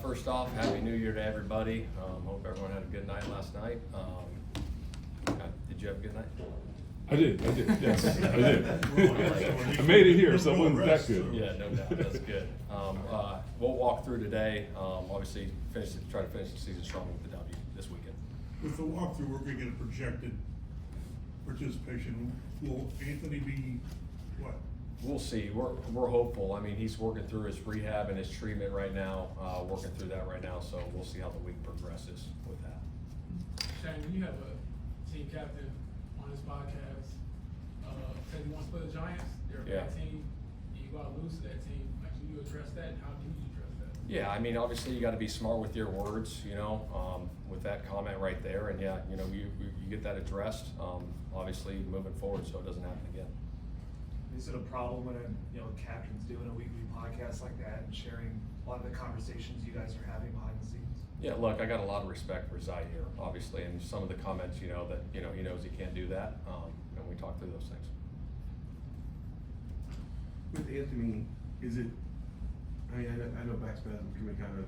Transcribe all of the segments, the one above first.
First off, Happy New Year to everybody. Hope everyone had a good night last night. Did you have a good night? I did, yes, I did. I made it here, so it wasn't that good. Yeah, no doubt, that's good. We'll walk through today, obviously try to finish the season strong with the W this weekend. With the walkthrough, we're gonna get a projected participation. Will Anthony be what? We'll see. We're hopeful. I mean, he's working through his rehab and his treatment right now, working through that right now, so we'll see how the week progresses with that. Shane, when you have a team captain on this podcast, say you want to split the Giants, they're a bad team, and you go out and lose to that team, like, can you address that, and how do you address that? Yeah, I mean, obviously you got to be smart with your words, with that comment right there, and yeah, you get that addressed, obviously moving forward, so it doesn't happen again. Is it a problem when captain's doing a weekly podcast like that and sharing a lot of the conversations you guys are having behind the scenes? Yeah, look, I got a lot of respect for Zai here, obviously, and some of the comments, that he knows he can't do that, and we talk through those things. With Anthony, is it? I mean, I know back spasms can be kind of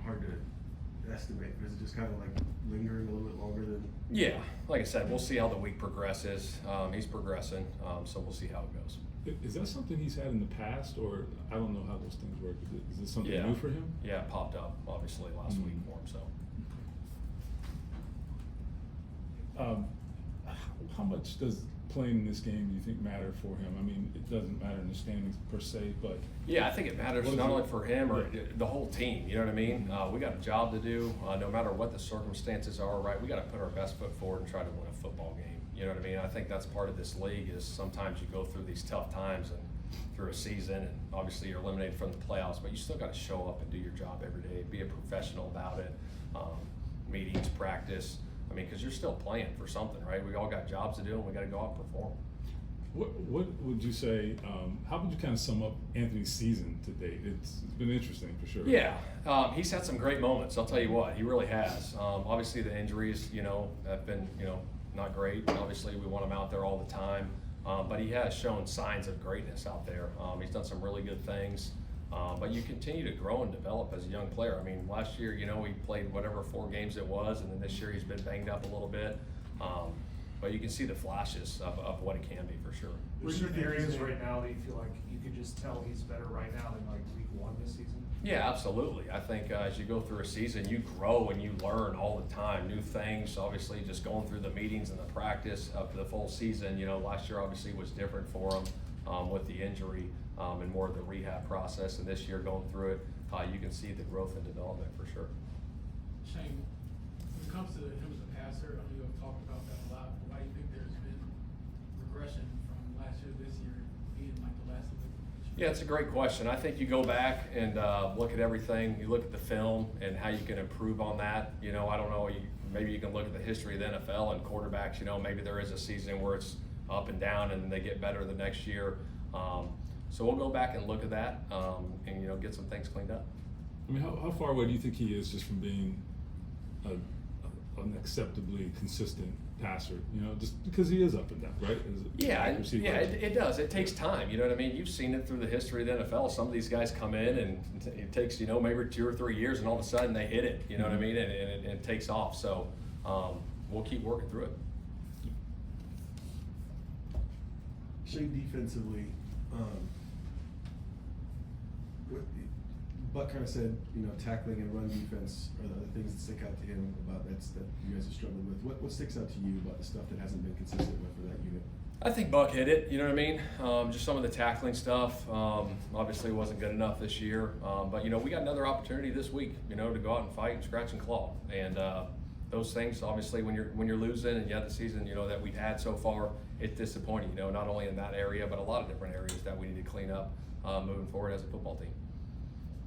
hard to estimate, but is it just kind of like lingering a little bit longer than? Yeah, like I said, we'll see how the week progresses. He's progressing, so we'll see how it goes. Is that something he's had in the past, or I don't know how those things work? Is this something new for him? Yeah, it popped up obviously last week for him. So, how much does playing in this game do you think matter for him? I mean, it doesn't matter in the standings per se, but yeah, I think it matters not only for him or the whole team. You know what I mean? We got a job to do. No matter what the circumstances are, right? We got to put our best foot forward and try to win a football game. You know what I mean? I think that's part of this league is sometimes you go through these tough times and through a season, and obviously you're eliminated from the playoffs, but you still got to show up and do your job every day. Be a professional about it. Meetings, practice. I mean, because you're still playing for something, right? We all got jobs to do, and we got to go out and perform. What would you say? How would you kind of sum up Anthony's season to date? It's been interesting for sure. Yeah, he's had some great moments. I'll tell you what, he really has. Obviously, the injuries, have been, not great. Obviously, we want him out there all the time, but he has shown signs of greatness out there. He's done some really good things. But you continue to grow and develop as a young player. I mean, last year, we played whatever 4 games it was, and then this year he's been banged up a little bit. But you can see the flashes of what it can be for sure. There's certain areas right now that you feel like you could just tell he's better right now than like week 1 this season? Yeah, absolutely. I think as you go through a season, you grow and you learn all the time, new things. Obviously, just going through the meetings and the practice of the full season. Last year obviously was different for him with the injury. And more of the rehab process, and this year going through it, you can see the growth and development for sure. Shane, when it comes to him as a passer, I know you have talked about that a lot, but why do you think there's been regression from last year to this year being like the last of it? Yeah, it's a great question. I think you go back and look at everything, you look at the film and how you can improve on that. I don't know, maybe you can look at the history of the NFL and quarterbacks, maybe there is a season where it's up and down and they get better the next year. So we'll go back and look at that and get some things cleaned up. I mean, how far away do you think he is just from being an acceptably consistent passer? Just because he is up and down, right? It does. It takes time. You know what I mean? You've seen it through the history of the NFL. Some of these guys come in and it takes maybe 2 or 3 years, and all of a sudden they hit it. You know what I mean? And it takes off. So we'll keep working through it. Shane, defensively, Buck kind of said, tackling and run defense are the things that stick out to him about that you guys are struggling with. What sticks out to you about the stuff that hasn't been consistent with for that unit? I think Buck hit it, you know what I mean? Just some of the tackling stuff, obviously wasn't good enough this year. But, we got another opportunity this week, to go out and fight and scratch and claw. And those things, obviously, when you're losing and you have the season, that we've had so far, it's disappointing, not only in that area, but a lot of different areas that we need to clean up moving forward as a football team.